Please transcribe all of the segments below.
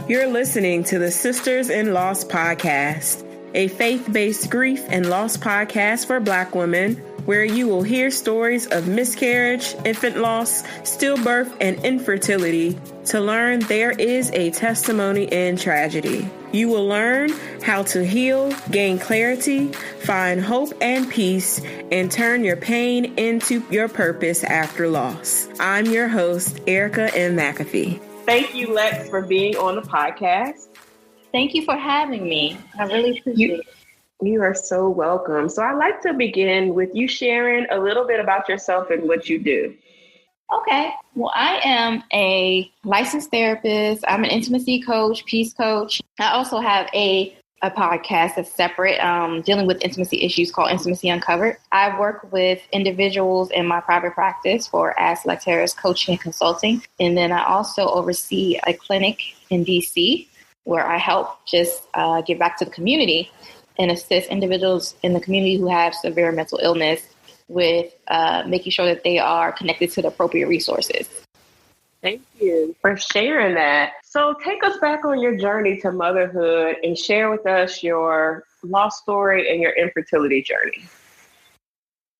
You're listening to the Sisters in Loss podcast, a faith-based grief and loss podcast for Black women, where you will hear stories of miscarriage, infant loss, stillbirth, and infertility to learn there is a testimony in tragedy. You will learn how to heal, gain clarity, find hope and peace, and turn your pain into your purpose after loss. I'm your host, Erica M. McAfee. Thank you, Lex, for being on the podcast. Thank you for having me. I really appreciate it. You are so welcome. So I'd like to begin with you sharing a little bit about yourself and what you do. Okay. Well, I am a licensed therapist. I'm an intimacy coach, peace coach. I also have a podcast that's separate, dealing with intimacy issues called Intimacy Uncovered. I work with individuals in my private practice for Alexus Harris Coaching and Consulting. And then I also oversee a clinic in DC where I help just give back to the community and assist individuals in the community who have severe mental illness with making sure that they are connected to the appropriate resources. Thank you for sharing that. So take us back on your journey to motherhood and share with us your loss story and your infertility journey.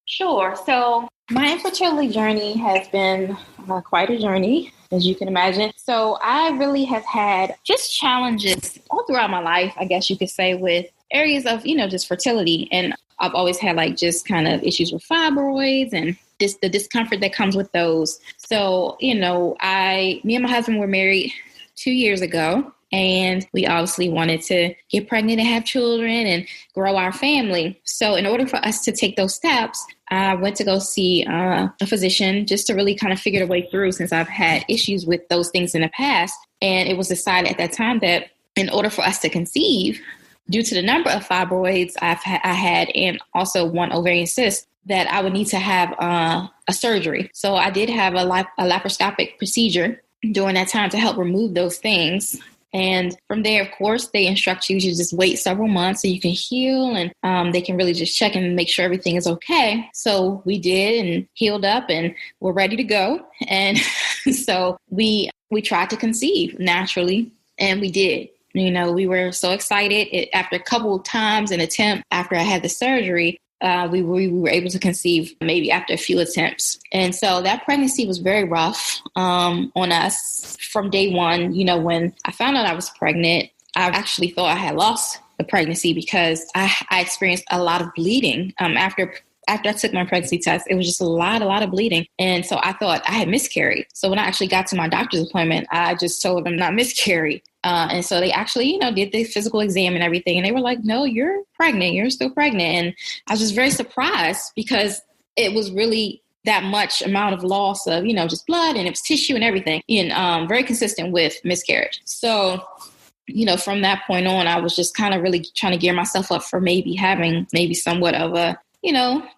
Sure. So my infertility journey has been quite a journey, as you can imagine. So I really have had just challenges all throughout my life, I guess you could say, with areas of, just fertility. And I've always had just kind of issues with fibroids and the discomfort that comes with those. So, me and my husband were married 2 years ago, and we obviously wanted to get pregnant and have children and grow our family. So in order for us to take those steps, I went to go see a physician just to really kind of figure the way through, since I've had issues with those things in the past. And it was decided at that time that in order for us to conceive, due to the number of fibroids I had and also one ovarian cyst, that I would need to have a surgery. So I did have a laparoscopic procedure during that time to help remove those things. And from there, of course, they instruct you to just wait several months so you can heal, and they can really just check and make sure everything is okay. So we did, and healed up, and we're ready to go. And so we tried to conceive naturally, and we did. We were so excited. After a couple of times an attempt after I had the surgery, we were able to conceive maybe after a few attempts. And so that pregnancy was very rough on us from day one. When I found out I was pregnant, I actually thought I had lost the pregnancy because I experienced a lot of bleeding. After I took my pregnancy test, it was just a lot of bleeding. And so I thought I had miscarried. So when I actually got to my doctor's appointment, I just told them not miscarried. And so they actually, did the physical exam and everything. And they were like, no, you're pregnant. You're still pregnant. And I was just very surprised because it was really that much amount of loss of, just blood, and it was tissue and everything, and very consistent with miscarriage. So, from that point on, I was just kind of really trying to gear myself up for having somewhat of a,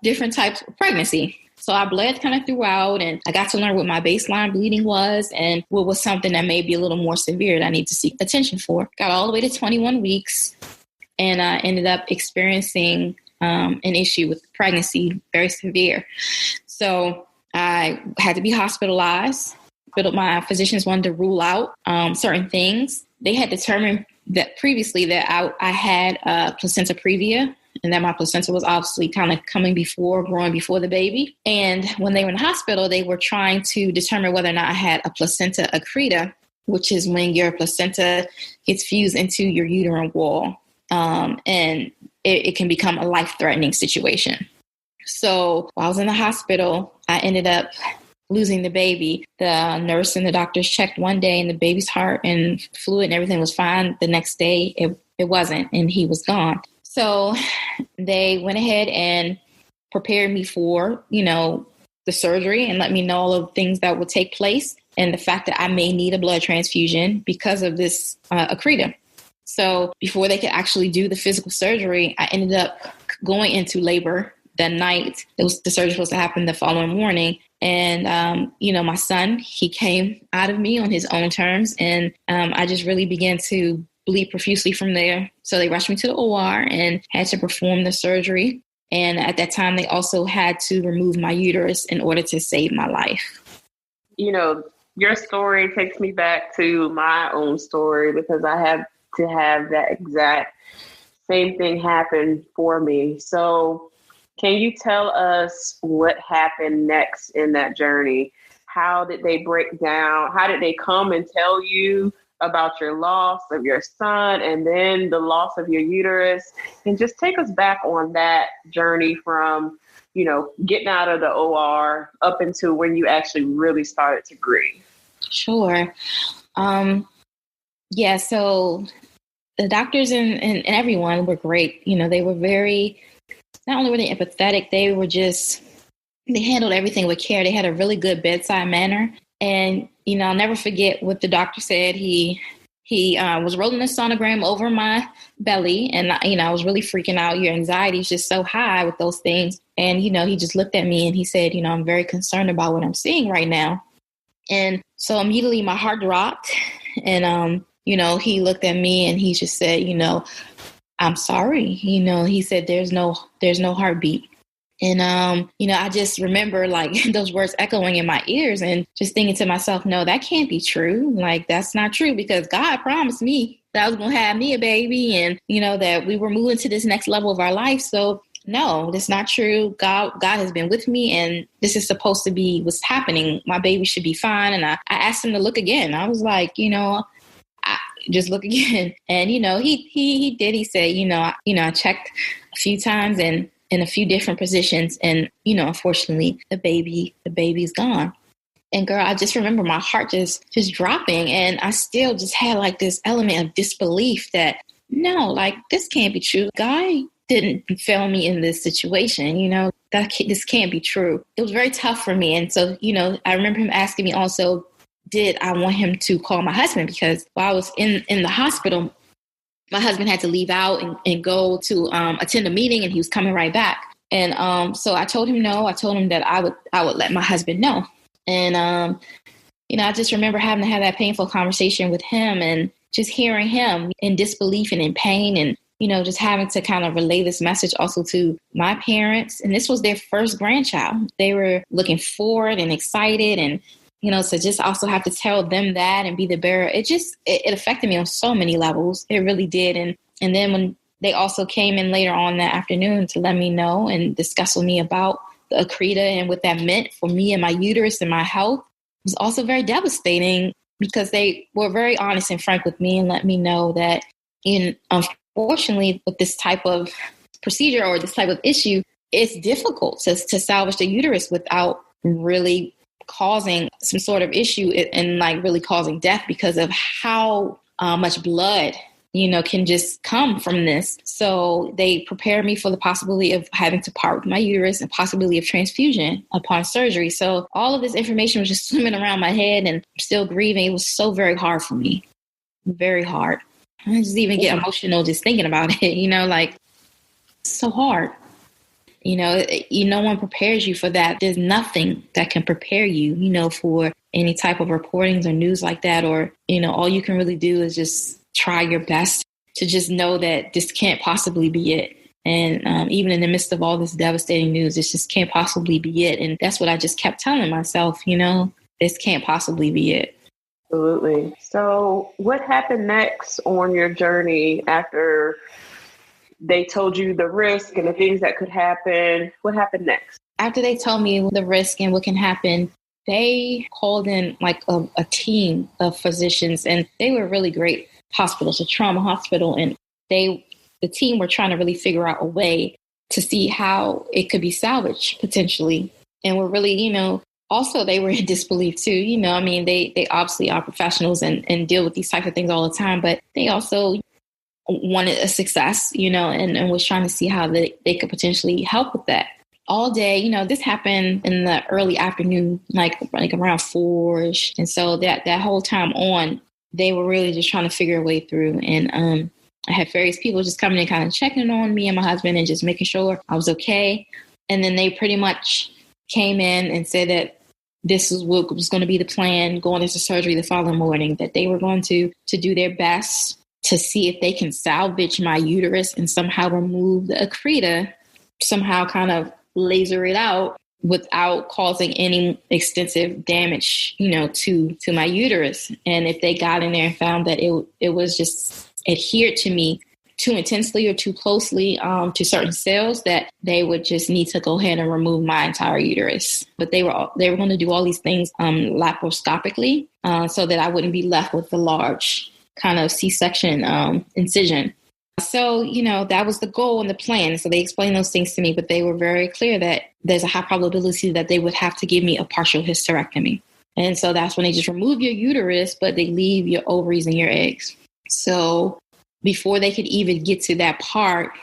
different types of pregnancy. So I bled kind of throughout, and I got to learn what my baseline bleeding was and what was something that may be a little more severe that I need to seek attention for. Got all the way to 21 weeks, and I ended up experiencing an issue with pregnancy, very severe. So I had to be hospitalized. But my physicians wanted to rule out certain things. They had determined that previously that I had placenta previa, and that my placenta was obviously kind of growing before the baby. And when they were in the hospital, they were trying to determine whether or not I had a placenta accreta, which is when your placenta gets fused into your uterine wall. And it can become a life-threatening situation. So while I was in the hospital, I ended up losing the baby. The nurse and the doctors checked one day, and the baby's heart and fluid and everything was fine. The next day, it wasn't, and he was gone. So they went ahead and prepared me for, the surgery, and let me know all of the things that would take place and the fact that I may need a blood transfusion because of this accreta. So before they could actually do the physical surgery, I ended up going into labor that night. The surgery was supposed to happen the following morning. And, my son, he came out of me on his own terms. And I just really began to bleed profusely from there. So they rushed me to the OR and had to perform the surgery. And at that time, they also had to remove my uterus in order to save my life. Your story takes me back to my own story because I have to have that exact same thing happen for me. So can you tell us what happened next in that journey? How did they break down? How did they come and tell you about your loss of your son and then the loss of your uterus? And just take us back on that journey from, you know, getting out of the OR up into when you actually really started to grieve. Sure. Yeah, so the doctors and everyone were great. You know, they were not only were they empathetic, they handled everything with care. They had a really good bedside manner. And, you know, I'll never forget what the doctor said. He was rolling a sonogram over my belly. And, you know, I was really freaking out. Your anxiety is just so high with those things. And, you know, he just looked at me and he said, you know, I'm very concerned about what I'm seeing right now. And so immediately my heart dropped. And, you know, he looked at me and he just said, you know, I'm sorry. You know, he said, there's no heartbeat. And, you know, I just remember like those words echoing in my ears and just thinking to myself, no, that can't be true. Like, that's not true because God promised me that I was going to have me a baby and, you know, that we were moving to this next level of our life. So no, that's not true. God has been with me and this is supposed to be what's happening. My baby should be fine. And I asked him to look again. I was like, you know, just look again. And, you know, he did. He said, I checked a few times and in a few different positions. And, you know, unfortunately, the baby's gone. And girl, I just remember my heart just dropping. And I still just had like this element of disbelief that, no, like this can't be true. God didn't fail me in this situation. You know, this can't be true. It was very tough for me. And so, you know, I remember him asking me also, did I want him to call my husband? Because while I was in the hospital, my husband had to leave out and go to attend a meeting and he was coming right back. And so I told him no. I told him that I would let my husband know. And, you know, I just remember having to have that painful conversation with him and just hearing him in disbelief and in pain and, you know, just having to kind of relay this message also to my parents. And this was their first grandchild. They were looking forward and excited and, you know, so just also have to tell them that and be the bearer. It affected me on so many levels. It really did. And then when they also came in later on that afternoon to let me know and discuss with me about the accreta and what that meant for me and my uterus and my health, it was also very devastating because they were very honest and frank with me and let me know that unfortunately with this type of procedure or this type of issue, it's difficult to salvage the uterus without really causing some sort of issue and like really causing death because of how much blood, you know, can just come from this. So they prepared me for the possibility of having to part with my uterus and possibility of transfusion upon surgery. So all of this information was just swimming around my head and I'm still grieving. It was so very hard for me. Very hard. I just even get emotional just thinking about it, you know, like so hard. You know, no one prepares you for that. There's nothing that can prepare you, you know, for any type of reportings or news like that. Or, you know, all you can really do is just try your best to just know that this can't possibly be it. And even in the midst of all this devastating news, this just can't possibly be it. And that's what I just kept telling myself, you know, this can't possibly be it. Absolutely. So what happened next on your journey after they told you the risk and the things that could happen? What happened next? After they told me the risk and what can happen, they called in like a team of physicians and they were really great hospitals, a trauma hospital. And the team were trying to really figure out a way to see how it could be salvaged potentially. And we're really, you know, also they were in disbelief too. You know, I mean, they obviously are professionals and deal with these types of things all the time, but they also wanted a success, you know, and was trying to see how they could potentially help with that. All day, you know, this happened in the early afternoon, like around 4-ish. And so that whole time on, they were really just trying to figure a way through. And I had various people just coming in, kind of checking on me and my husband and just making sure I was okay. And then they pretty much came in and said that this is what was going to be the plan going into surgery the following morning, that they were going to do their best to see if they can salvage my uterus and somehow remove the accreta, somehow kind of laser it out without causing any extensive damage, to my uterus. And if they got in there and found that it was just adhered to me too intensely or too closely to certain cells, that they would just need to go ahead and remove my entire uterus. But they were going to do all these things laparoscopically so that I wouldn't be left with the large kind of C-section incision. So, that was the goal and the plan. So they explained those things to me, but they were very clear that there's a high probability that they would have to give me a partial hysterectomy. And so that's when they just remove your uterus, but they leave your ovaries and your eggs. So before they could even get to that part,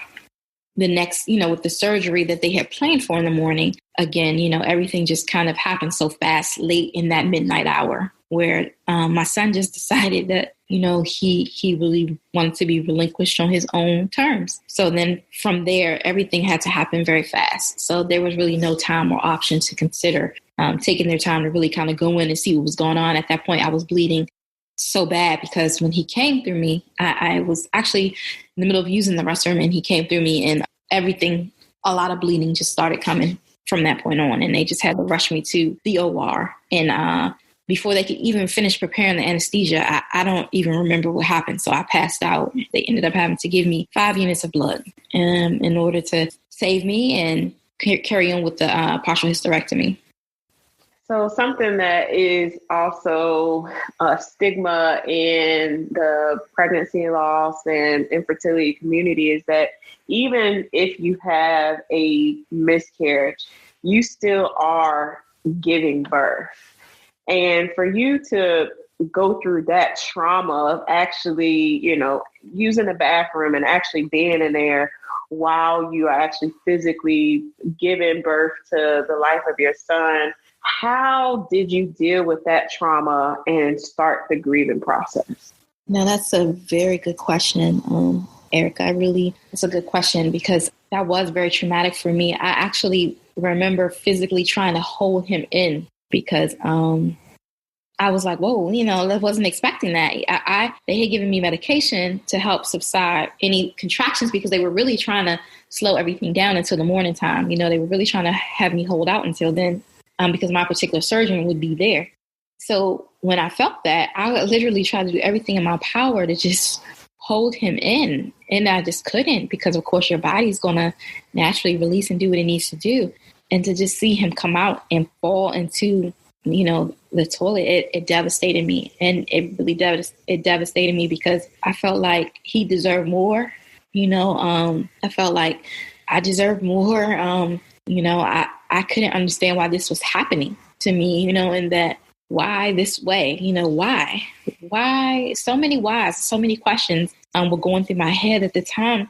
the next, with the surgery that they had planned for in the morning, again, everything just kind of happened so fast late in that midnight hour where my son just decided that, he really wanted to be relinquished on his own terms. So then from there, everything had to happen very fast. So there was really no time or option to consider taking their time to really kind of go in and see what was going on. At that point, I was bleeding so bad because when he came through me, I was actually in the middle of using the restroom and he came through me and everything, a lot of bleeding just started coming from that point on. And they just had to rush me to the OR. And before they could even finish preparing the anesthesia, I don't even remember what happened. So I passed out. They ended up having to give me 5 units of blood in order to save me and carry on with the partial hysterectomy. So something that is also a stigma in the pregnancy loss and infertility community is that even if you have a miscarriage, you still are giving birth. And for you to go through that trauma of actually, using the bathroom and actually being in there while you are actually physically giving birth to the life of your son, how did you deal with that trauma and start the grieving process? Now, that's a very good question, Erica. It's a good question because that was very traumatic for me. I actually remember physically trying to hold him in because I was like, whoa, I wasn't expecting that. They had given me medication to help subside any contractions because they were really trying to slow everything down until the morning time. They were really trying to have me hold out until then because my particular surgeon would be there. So when I felt that, I literally tried to do everything in my power to just hold him in. And I just couldn't because, of course, your body's going to naturally release and do what it needs to do. And to just see him come out and fall into, the toilet, it devastated me. And it really devastated me because I felt like he deserved more. I felt like I deserved more. I couldn't understand why this was happening to me, and that why this way, why so many whys, so many questions were going through my head at the time.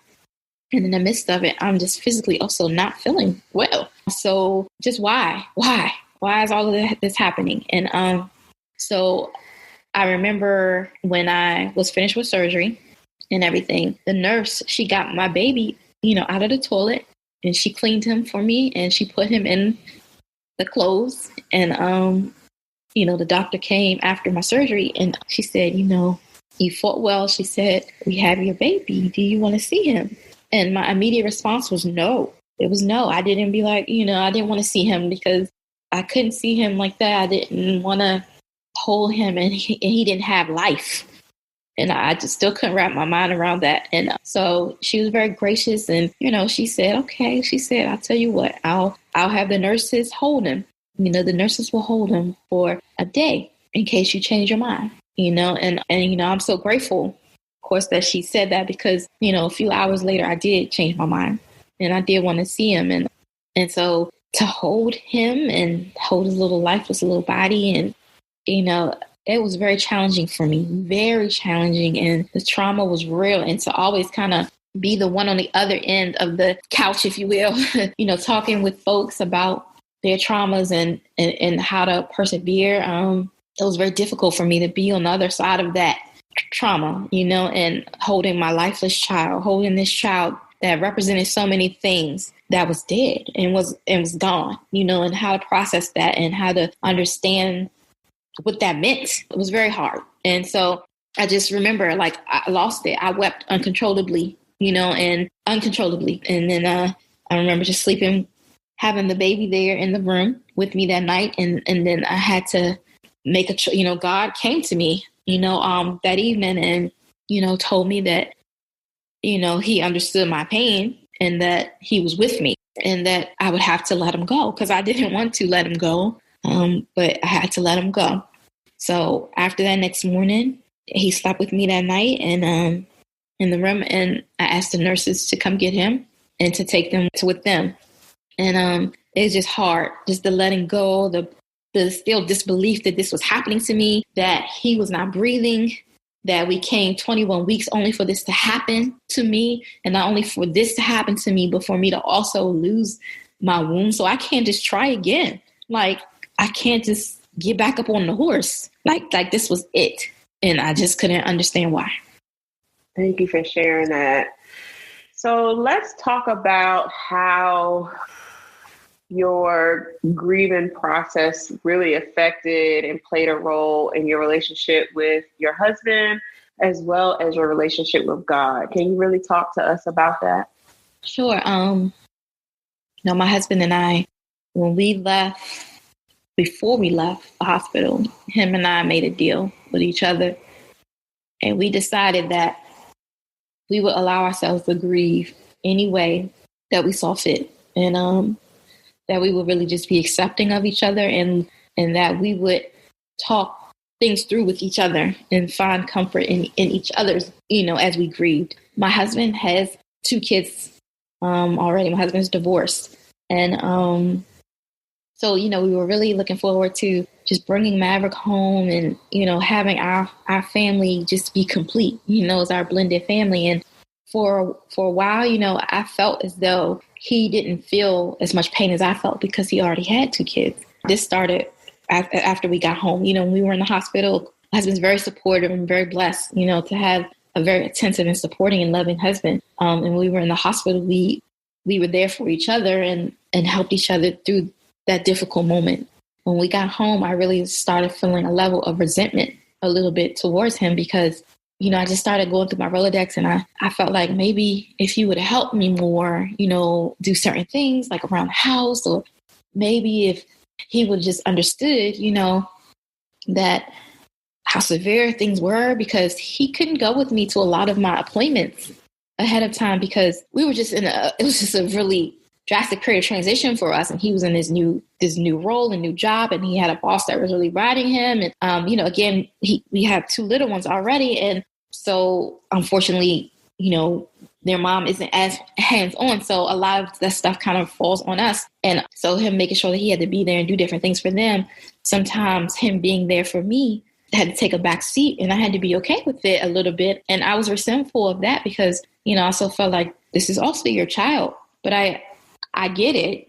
And in the midst of it, I'm just physically also not feeling well. So just why is all of this happening? And so I remember when I was finished with surgery and everything, the nurse, she got my baby, out of the toilet and she cleaned him for me and she put him in the clothes. And, the doctor came after my surgery and she said, you fought well. She said, we have your baby. Do you want to see him? And my immediate response was no. It was no. I didn't be like, I didn't want to see him because I couldn't see him like that. I didn't want to hold him and he didn't have life. And I just still couldn't wrap my mind around that. And so she was very gracious and, she said, okay. She said, I'll tell you what, I'll have the nurses hold him. The nurses will hold him for a day in case you change your mind, and I'm so grateful, of course, that she said that because, a few hours later, I did change my mind and I did want to see him. And so to hold him and hold his little lifeless little body and, it was very challenging for me, very challenging. And the trauma was real. And to always kind of be the one on the other end of the couch, if you will, talking with folks about their traumas and how to persevere. It was very difficult for me to be on the other side of that trauma, and holding my lifeless child, holding this child that represented so many things that was dead and was gone, and how to process that and how to understand what that meant. It was very hard. And so I just remember I lost it. I wept uncontrollably, and uncontrollably. And then I remember just sleeping having the baby there in the room with me that night. And then I had to make a choice. God came to me, that evening and, told me that, he understood my pain and that he was with me and that I would have to let him go because I didn't want to let him go. But I had to let him go. So after that next morning, he slept with me that night and in the room, and I asked the nurses to come get him and to take them with them. And it was just hard, just the letting go, the still disbelief that this was happening to me, that he was not breathing, that we came 21 weeks only for this to happen to me, and not only for this to happen to me, but for me to also lose my womb. So I can't just try again. Like, I can't just get back up on the horse. Like this was it. And I just couldn't understand why. Thank you for sharing that. So let's talk about how your grieving process really affected and played a role in your relationship with your husband, as well as your relationship with God. Can you really talk to us about that? Sure. My husband and I, before we left the hospital, him and I made a deal with each other. And we decided that we would allow ourselves to grieve any way that we saw fit. And that we would really just be accepting of each other and that we would talk things through with each other and find comfort in each other's, as we grieved. My husband has 2 kids already. My husband's divorced. And so, we were really looking forward to just bringing Maverick home and, having our family just be complete, as our blended family. And for a while, I felt as though he didn't feel as much pain as I felt because he already had 2 kids. This started after we got home. When we were in the hospital, my husband's very supportive and very blessed, to have a very attentive and supporting and loving husband. And when we were in the hospital, we were there for each other and helped each other through that difficult moment. When we got home, I really started feeling a level of resentment a little bit towards him because, I just started going through my Rolodex and I felt like maybe if he would have helped me more, do certain things like around the house, or maybe if he would just understood, that how severe things were, because he couldn't go with me to a lot of my appointments ahead of time because we were just it was just a really drastic period of transition for us. And he was in this new role and new job, and he had a boss that was really riding him. And, again, we have 2 little ones already. And so unfortunately, their mom isn't as hands-on. So a lot of that stuff kind of falls on us. And so him making sure that he had to be there and do different things for them. Sometimes him being there for me had to take a back seat, and I had to be okay with it a little bit. And I was resentful of that because, I also felt like this is also your child, but I get it,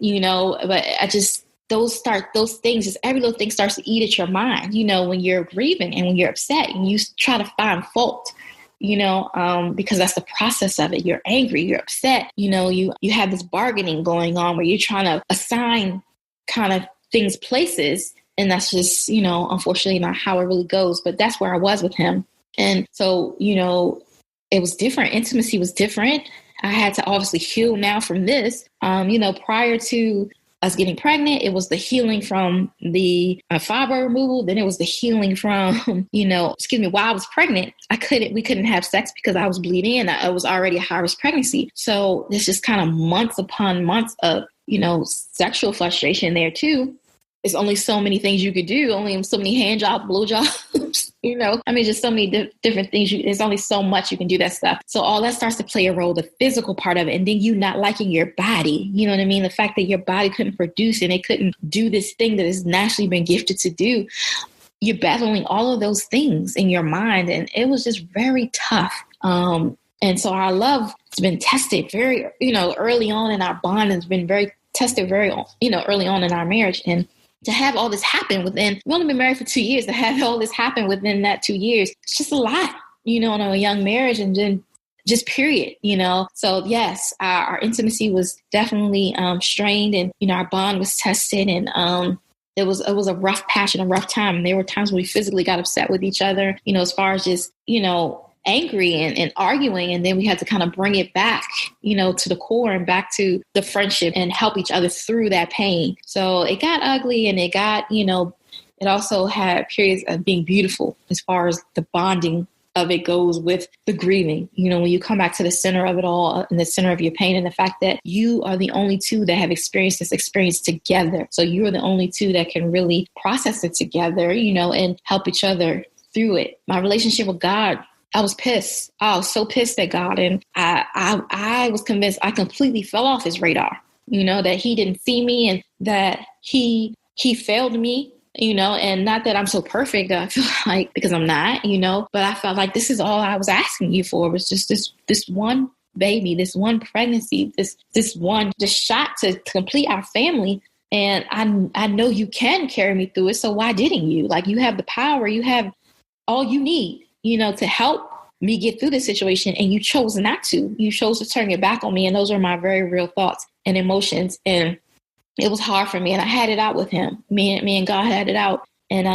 but I just, those things, just every little thing starts to eat at your mind, when you're grieving and when you're upset and you try to find fault, because that's the process of it. You're angry, you're upset, you have this bargaining going on where you're trying to assign kind of things places. And that's just, unfortunately not how it really goes, but that's where I was with him. And so, it was different. Intimacy was different. I had to obviously heal now from this. Prior to us getting pregnant, it was the healing from the fibroid removal. Then it was the healing from, while I was pregnant, we couldn't have sex because I was bleeding and I was already a high-risk pregnancy. So there's just kind of months upon months of, sexual frustration there too. There's only so many things you could do, only so many hand jobs, blow jobs, just so many different things. There's only so much you can do that stuff. So all that starts to play a role, the physical part of it. And then you not liking your body, you know what I mean? The fact that your body couldn't produce and it couldn't do this thing that has naturally been gifted to do. You're battling all of those things in your mind. And it was just very tough. And so our love has been tested very, early on, and our bond has been very tested very, early on in our marriage. And to have all this happen we've only been married for 2 years, to have all this happen within that 2 years, it's just a lot, in a young marriage, and then just period, So yes, our intimacy was definitely strained, and, our bond was tested, and it was a rough patch and a rough time. And there were times when we physically got upset with each other, as far as just, angry and arguing. And then we had to kind of bring it back, to the core and back to the friendship and help each other through that pain. So it got ugly, and it got, it also had periods of being beautiful as far as the bonding of it goes with the grieving. When you come back to the center of it all, and the center of your pain, and the fact that you are the only two that have experienced this experience together. So you're the only two that can really process it together, and help each other through it. My relationship with God, I was pissed. I was so pissed at God. And I was convinced I completely fell off his radar, that he didn't see me, and that he failed me. And not that I'm so perfect, I feel like, because I'm not, but I felt like this is all I was asking you for, was just this one baby, this one pregnancy, this one shot to complete our family. And I know you can carry me through it. So why didn't you? Like, you have the power, you have all you need, to help me get through this situation. And you chose not to. You chose to turn your back on me. And those are my very real thoughts and emotions. And it was hard for me, and I had it out with him. Me and God had it out. And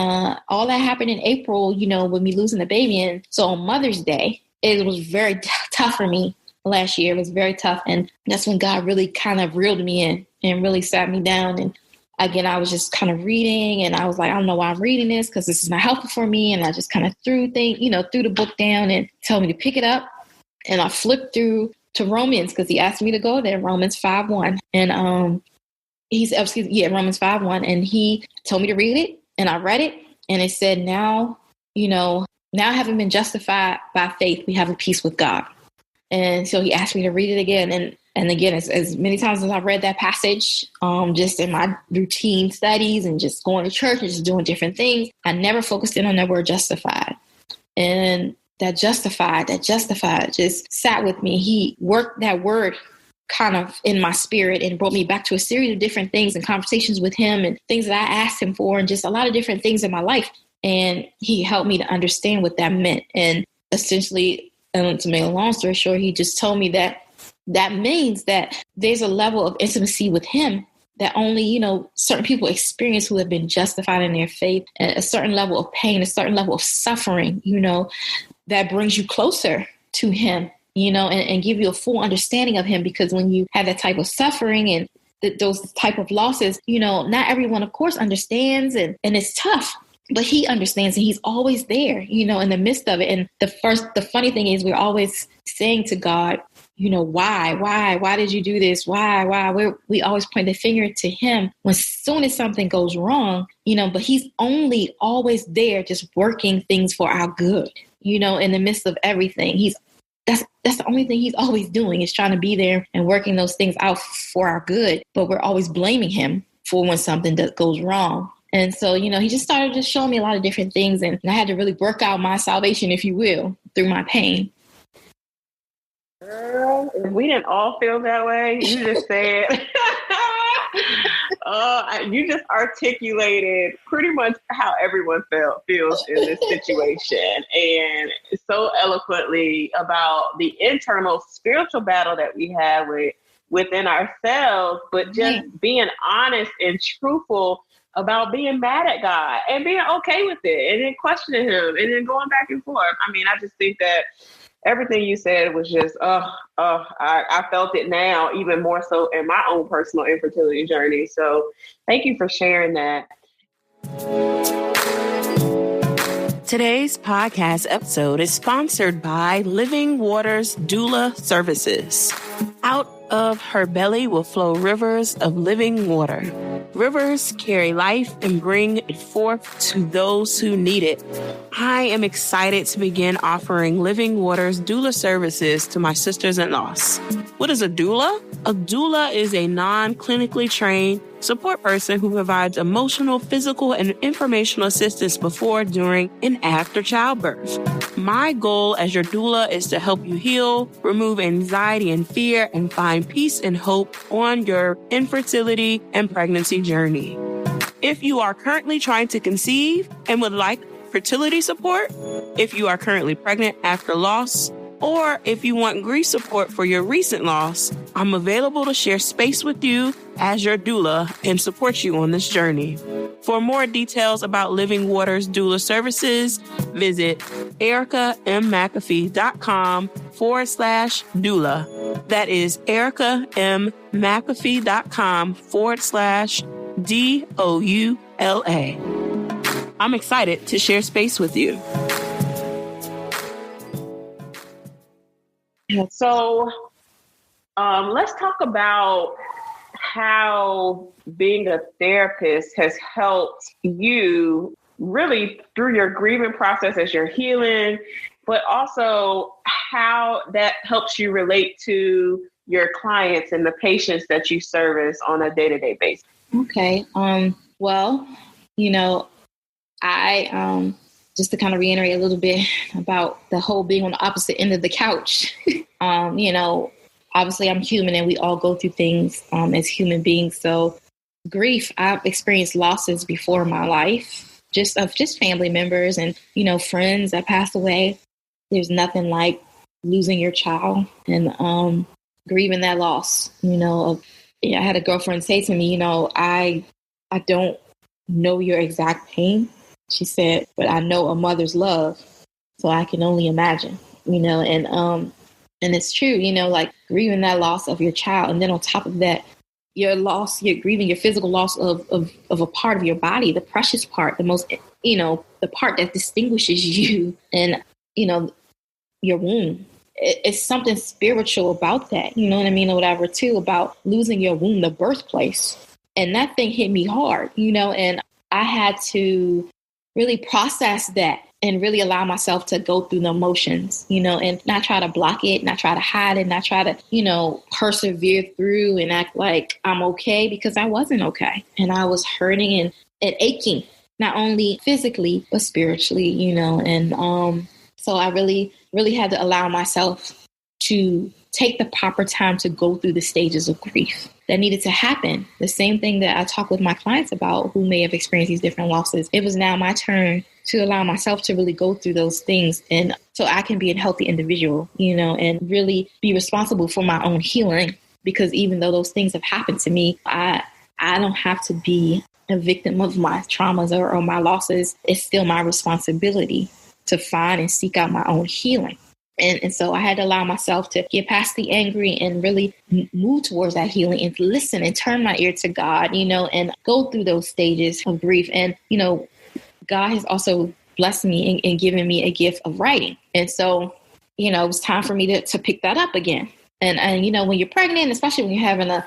all that happened in April, with me losing the baby. And so on Mother's Day, it was very tough for me last year. It was very tough. And that's when God really kind of reeled me in and really sat me down. And again, I was just kind of reading, and I was like, I don't know why I'm reading this, because this is not helpful for me. And I just kind of threw the book down and told me to pick it up. And I flipped through to Romans, because he asked me to go there, Romans 5:1. And Romans 5:1. And he told me to read it, and I read it, and it said, now having been justified by faith, we have a peace with God. And so he asked me to read it again. And again, as many times as I read that passage, just in my routine studies and just going to church and just doing different things, I never focused in on that word justified. And that justified just sat with me. He worked that word kind of in my spirit and brought me back to a series of different things and conversations with him and things that I asked him for, and just a lot of different things in my life. And he helped me to understand what that meant. And essentially, to make a long story short, he just told me that means that there's a level of intimacy with him that only, certain people experience who have been justified in their faith, and a certain level of pain, a certain level of suffering, that brings you closer to him, and give you a full understanding of him. Because when you have that type of suffering and those type of losses, not everyone, of course, understands, and it's tough. But he understands, and he's always there, in the midst of it. And the funny thing is, we're always saying to God, why did you do this? Why? We always point the finger to him when soon as something goes wrong, but he's only always there, just working things for our good, in the midst of everything. That's the only thing he's always doing, is trying to be there and working those things out for our good. But we're always blaming him for when something goes wrong. And so, he just started just showing me a lot of different things. And I had to really work out my salvation, if you will, through my pain. Girl, if we didn't all feel that way, you just said, you just articulated pretty much how everyone feels in this situation, and so eloquently about the internal spiritual battle that we have within ourselves, but just being honest and truthful about being mad at God and being okay with it, and then questioning him, and then going back and forth. I mean, I just think that everything you said was just, I felt it now, even more so in my own personal infertility journey. So thank you for sharing that. Today's podcast episode is sponsored by Living Waters Doula Services. Out of her belly will flow rivers of living water. Rivers carry life and bring it forth to those who need it. I am excited to begin offering Living Waters Doula services to my sisters-in-laws. What is a doula? A doula is a non-clinically trained support person who provides emotional, physical, and informational assistance before, during, and after childbirth. My goal as your doula is to help you heal, remove anxiety and fear, and find peace and hope on your infertility and pregnancy journey. If you are currently trying to conceive and would like fertility support, if you are currently pregnant after loss, or if you want grief support for your recent loss, I'm available to share space with you as your doula and support you on this journey. For more details about Living Waters Doula Services, visit ericamcafee.com/doula. That is ericamcafee.com/DOULA. I'm excited to share space with you. So let's talk about how being a therapist has helped you really through your grieving process as you're healing, but also how that helps you relate to your clients and the patients that you service on a day-to-day basis. Okay. Well, I just to kind of reiterate a little bit about the whole being on the opposite end of the couch. Obviously I'm human and we all go through things as human beings. So grief, I've experienced losses before in my life, just family members and, friends that passed away. There's nothing like losing your child and grieving that loss. I had a girlfriend say to me, I don't know your exact pain. She said, but I know a mother's love. So I can only imagine, and it's true, like grieving that loss of your child. And then on top of that, you're grieving your physical loss of a part of your body, the precious part, the most, the part that distinguishes you and, your womb. It's something spiritual about that, you know what I mean? Or whatever too, about losing your womb, the birthplace. And that thing hit me hard, and I had to really process that and really allow myself to go through the emotions, and not try to block it, not try to hide it, not try to, persevere through and act like I'm okay, because I wasn't okay. And I was hurting and aching, not only physically, but spiritually, and so I really, really had to allow myself to take the proper time to go through the stages of grief that needed to happen. The same thing that I talk with my clients about who may have experienced these different losses. It was now my turn to allow myself to really go through those things. And so I can be a healthy individual, and really be responsible for my own healing. Because even though those things have happened to me, I don't have to be a victim of my traumas or my losses. It's still my responsibility to find and seek out my own healing. And so I had to allow myself to get past the angry and really move towards that healing and listen and turn my ear to God, and go through those stages of grief. And, God has also blessed me and given me a gift of writing. And so, it was time for me to pick that up again. And when you're pregnant, especially when you're having a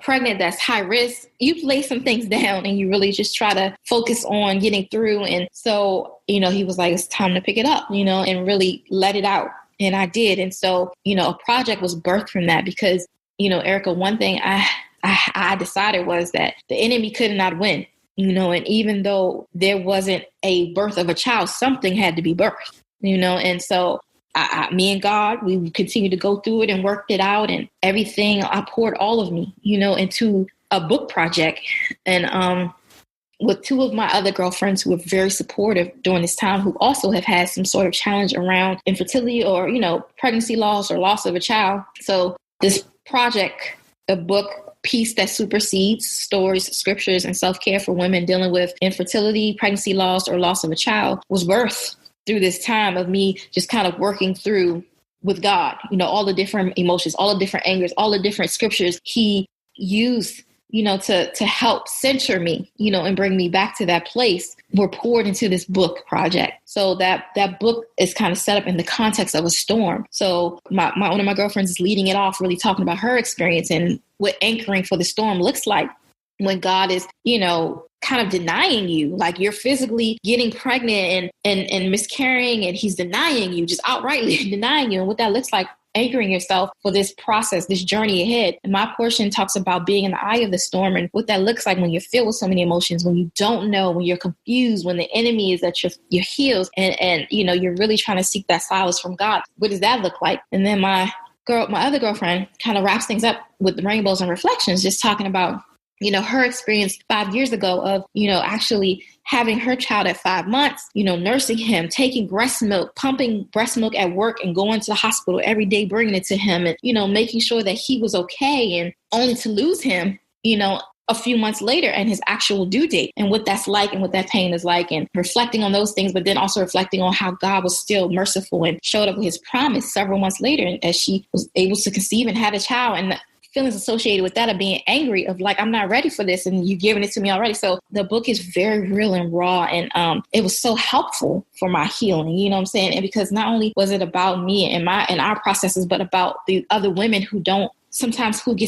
pregnant that's high risk, you lay some things down and you really just try to focus on getting through. And so, he was like, it's time to pick it up, and really let it out. And I did. And so, a project was birthed from that because, Erica, one thing I decided was that the enemy could not win, and even though there wasn't a birth of a child, something had to be birthed, and so me and God, we continued to go through it and worked it out and everything. I poured all of me, into a book project. And, with two of my other girlfriends who were very supportive during this time, who also have had some sort of challenge around infertility or, pregnancy loss or loss of a child. So this project, the book, Peace That Supersedes, Stories, Scriptures, and Self-Care for Women Dealing with Infertility, Pregnancy Loss, or Loss of a Child, was birthed through this time of me just kind of working through with God, all the different emotions, all the different angers, all the different scriptures he used to help center me, and bring me back to that place, were poured into this book project. So that book is kind of set up in the context of a storm. So one of my girlfriends is leading it off, really talking about her experience and what anchoring for the storm looks like when God is, kind of denying you, like you're physically getting pregnant and miscarrying, and he's denying you, just outrightly denying you. And what that looks like, anchoring yourself for this process, this journey ahead. And my portion talks about being in the eye of the storm and what that looks like when you're filled with so many emotions, when you don't know, when you're confused, when the enemy is at your heels and you're really trying to seek that solace from God. What does that look like? And then my other girlfriend kind of wraps things up with the rainbows and reflections, just talking about, her experience 5 years ago of, actually having her child at 5 months, nursing him, taking breast milk, pumping breast milk at work and going to the hospital every day, bringing it to him and, making sure that he was okay, and only to lose him, a few months later and his actual due date and what that's like and what that pain is like, and reflecting on those things, but then also reflecting on how God was still merciful and showed up with his promise several months later as she was able to conceive and had a child. And the feelings associated with that of being angry of like, I'm not ready for this and you giving it to me already. So the book is very real and raw, and it was so helpful for my healing, you know what I'm saying? And because not only was it about me and our processes, but about the other women who get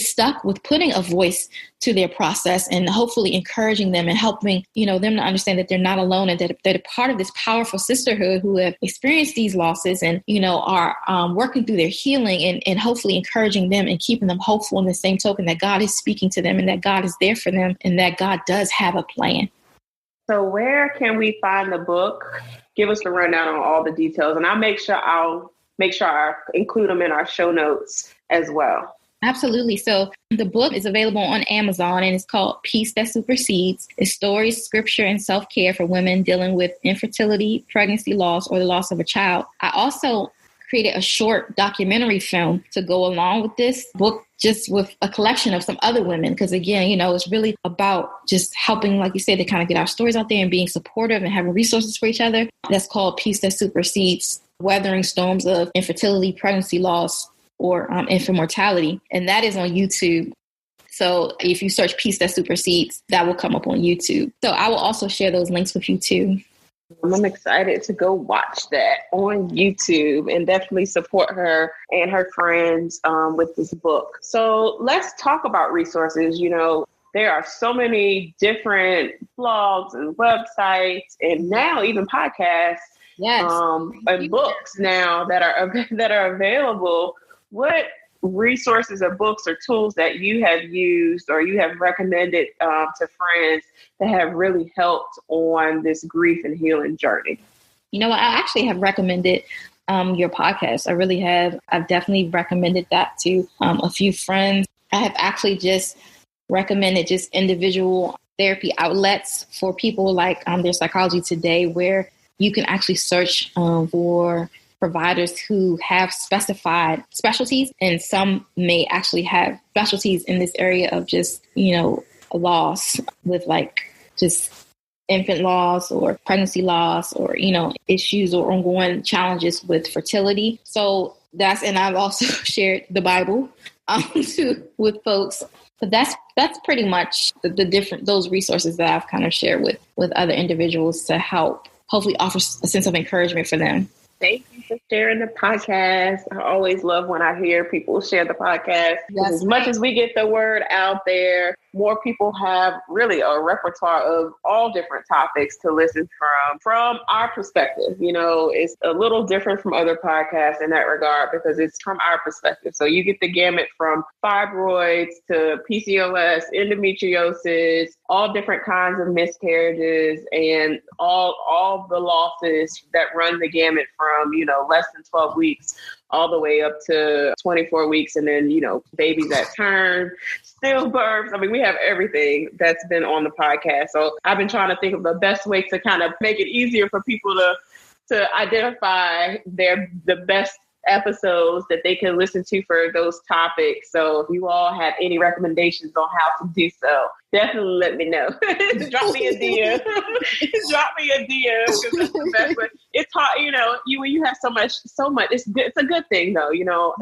stuck with putting a voice to their process, and hopefully encouraging them and helping, them to understand that they're not alone and that they're part of this powerful sisterhood who have experienced these losses and, are working through their healing, and hopefully encouraging them and keeping them hopeful in the same token that God is speaking to them and that God is there for them and that God does have a plan. So where can we find the book? Give us the rundown on all the details, and I'll make sure I include them in our show notes as well. Absolutely. So the book is available on Amazon and it's called Peace That Supersedes. It's stories, scripture, and self-care for women dealing with infertility, pregnancy loss, or the loss of a child. I also created a short documentary film to go along with this book, just with a collection of some other women. Because again, it's really about just helping, like you said, to kind of get our stories out there and being supportive and having resources for each other. That's called Peace That Supersedes, Weathering Storms of Infertility, Pregnancy Loss, or infant mortality. And that is on YouTube. So if you search Peace That Supersedes, that will come up on YouTube. So I will also share those links with you too. I'm excited to go watch that on YouTube and definitely support her and her friends with this book. So let's talk about resources. There are so many different blogs and websites and now even podcasts and books now that are available. What resources or books or tools that you have used or you have recommended to friends that have really helped on this grief and healing journey? I actually have recommended your podcast. I really have. I've definitely recommended that to a few friends. I have actually just recommended just individual therapy outlets for people like there's Psychology Today, where you can actually search for providers who have specified specialties, and some may actually have specialties in this area of just, loss with like just infant loss or pregnancy loss or, issues or ongoing challenges with fertility. So and I've also shared the Bible with folks, but that's pretty much the different, those resources that I've kind of shared with other individuals to help hopefully offer a sense of encouragement for them. Thank you for sharing the podcast. I always love when I hear people share the podcast. Yes. As much as we get the word out there, more people have really a repertoire of all different topics to listen from our perspective. It's a little different from other podcasts in that regard because it's from our perspective. So you get the gamut from fibroids to PCOS, endometriosis, all different kinds of miscarriages, and all the losses that run the gamut from, less than 12 weeks all the way up to 24 weeks. And then, babies that turn, stillbirths. I mean, we have everything that's been on the podcast. So I've been trying to think of the best way to kind of make it easier for people to identify the best episodes that they can listen to for those topics. So if you all have any recommendations on how to do so, definitely let me know. Drop me a DM. Drop me a DM because that's the best way. It's hard, when you have so much, it's a good thing though.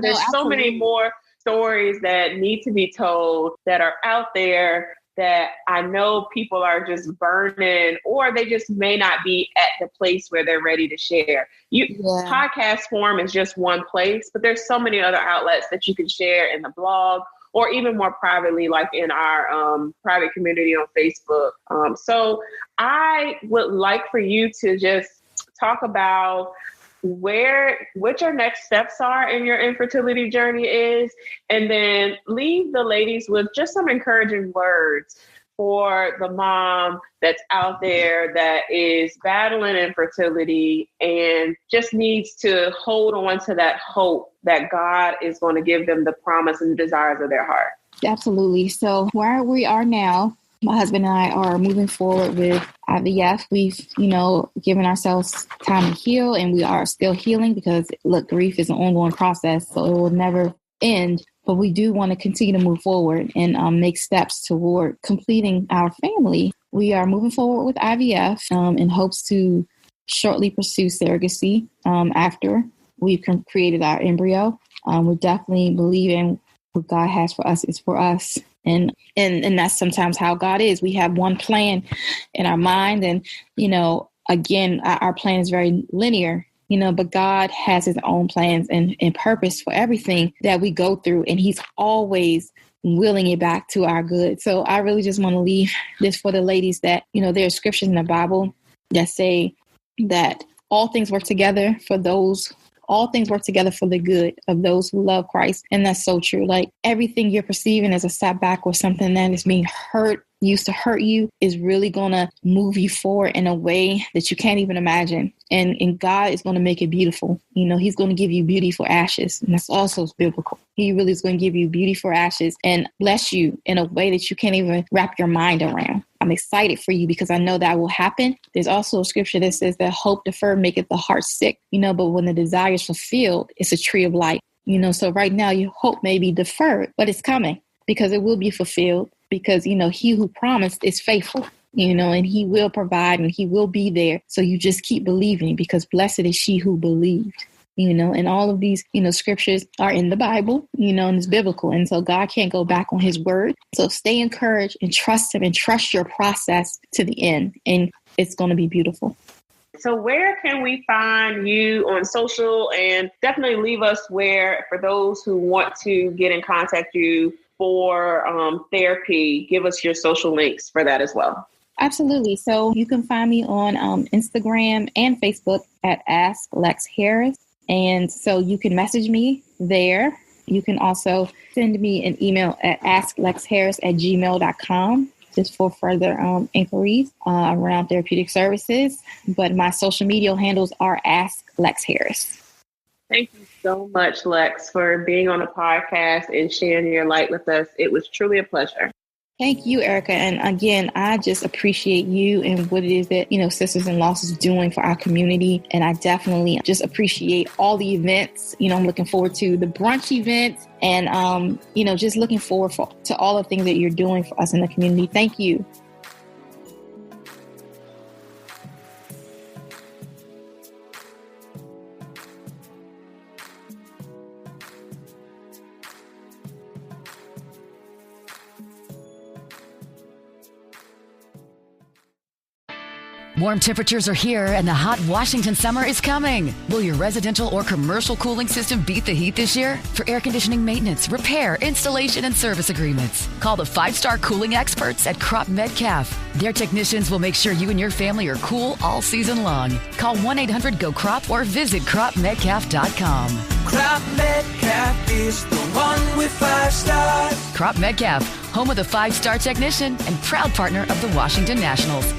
There's so many more stories that need to be told that are out there that I know people are just burning, or they just may not be at the place where they're ready to share. Podcast form is just one place, but there's so many other outlets that you can share in the blog or even more privately, like in our private community on Facebook. So I would like for you to just talk about what your next steps are in your infertility journey is, and then leave the ladies with just some encouraging words for the mom that's out there that is battling infertility and just needs to hold on to that hope that God is going to give them the promise and desires of their heart. Absolutely. So where we are now, my husband and I are moving forward with IVF. We've, given ourselves time to heal, and we are still healing because, look, grief is an ongoing process, so it will never end. but we do want to continue to move forward and make steps toward completing our family. We are moving forward with IVF in hopes to shortly pursue surrogacy after we've created our embryo. We definitely believe in what God has for us is for us. And that's sometimes how God is. We have one plan in our mind. And, again, our plan is very linear, but God has his own plans and purpose for everything that we go through. And he's always willing it back to our good. So I really just want to leave this for the ladies that, there are scriptures in the Bible that say that all things work together for the good of those who love Christ. And that's so true. Like everything you're perceiving as a setback or something that is being used to hurt you is really going to move you forward in a way that you can't even imagine. And God is going to make it beautiful. He's going to give you beauty for ashes. And that's also biblical. He really is going to give you beauty for ashes and bless you in a way that you can't even wrap your mind around. I'm excited for you because I know that will happen. There's also a scripture that says that hope deferred maketh the heart sick, but when the desire is fulfilled, it's a tree of life. So right now your hope may be deferred, but it's coming because it will be fulfilled because, he who promised is faithful, and he will provide and he will be there. So you just keep believing because blessed is she who believed. And all of these, scriptures are in the Bible, and it's biblical. And so God can't go back on his word. So stay encouraged and trust him and trust your process to the end. And it's going to be beautiful. So where can we find you on social? And definitely leave us where, for those who want to get in contact you for therapy, give us your social links for that as well. Absolutely. So you can find me on Instagram and Facebook at Ask Lex Harris. And so you can message me there. You can also send me an email at asklexharris@gmail.com just for further inquiries around therapeutic services. But my social media handles are Ask Lex Harris. Thank you so much, Lex, for being on the podcast and sharing your light with us. It was truly a pleasure. Thank you, Erica. And again, I just appreciate you and what it is that, Sisters in Loss is doing for our community. And I definitely just appreciate all the events. I'm looking forward to the brunch events and, just looking forward to all the things that you're doing for us in the community. Thank you. Warm temperatures are here and the hot Washington summer is coming. Will your residential or commercial cooling system beat the heat this year? For air conditioning maintenance, repair, installation, and service agreements, call the 5-star cooling experts at Crop Metcalf. Their technicians will make sure you and your family are cool all season long. Call 1-800-GO-CROP or visit cropmetcalf.com. Crop Metcalf is the one with 5 stars. Crop Metcalf, home of the 5-star technician and proud partner of the Washington Nationals.